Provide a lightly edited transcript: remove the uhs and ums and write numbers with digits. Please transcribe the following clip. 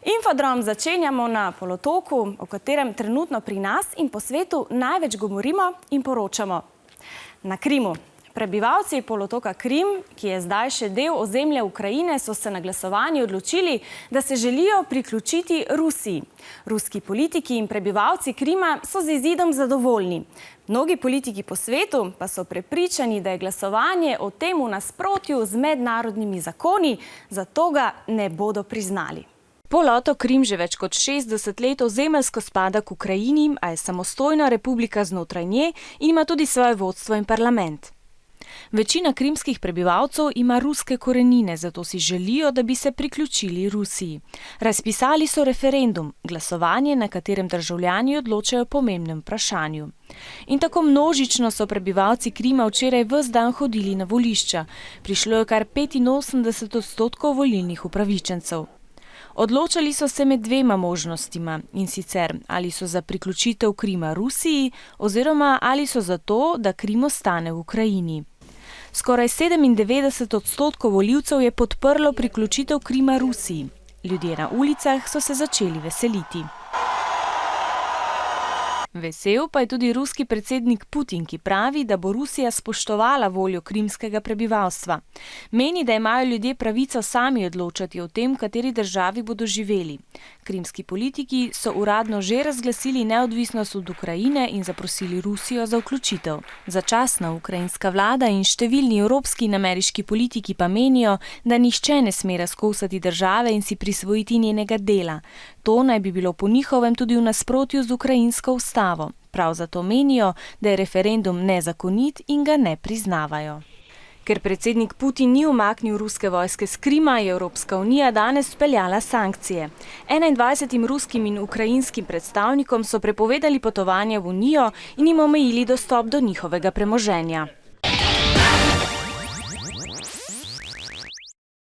Infodrom začenjamo na polotoku, o katerem trenutno pri nas in po svetu največ govorimo in poročamo. Na Krimu. Prebivalci polotoka Krim, ki je zdaj še del ozemlja Ukrajine, so se na glasovanju odločili, da se želijo priključiti Rusiji. Ruski politiki in prebivalci Krima so z izidom zadovoljni. Mnogi politiki po svetu pa so prepričani, da je glasovanje o tem v nasprotju z mednarodnimi zakoni, zato ga ne bodo priznali. Polotok Krim že več kot 60 let ozemeljsko spada k Ukrajini, a je samostojna republika znotraj nje in ima tudi svoje vodstvo in parlament. Večina krimskih prebivalcev ima ruske korenine, zato si želijo, da bi se priključili Rusiji. Razpisali so referendum, glasovanje, na katerem državljani odločajo o pomembnem vprašanju. In tako množično so prebivalci Krima včeraj ves dan hodili na volišča. Prišlo je kar 85% volilnih upravičencev. Odločali so se med dvema možnostima, in sicer ali so za priključitev Krima Rusiji oziroma ali so za to, da Krim ostane v Ukrajini. Skoraj 97% volivcev je podprlo priključitev Krima Rusiji. Ljudje na ulicah so se začeli veseliti. Vesel pa je tudi ruski predsednik Putin, ki pravi, da bo Rusija spoštovala voljo krimskega prebivalstva. Meni, da imajo ljudje pravico sami odločati o tem, v kateri državi bodo živeli. Krimski politiki so uradno že razglasili neodvisnost od Ukrajine in zaprosili Rusijo za vključitev. Začasna ukrajinska vlada in številni evropski in ameriški politiki pa menijo, da nihče ne sme razkosati države in si prisvojiti njenega dela. To naj bi bilo po njihovem tudi v nasprotju z ukrajinsko ustavo. Prav zato menijo, da je referendum nezakonit in ga ne priznavajo. Ker predsednik Putin ni umaknil ruske vojske s Krima, je Evropska unija danes speljala sankcije. 21 ruskim in ukrajinskim predstavnikom so prepovedali potovanje v unijo in jim omejili dostop do njihovega premoženja.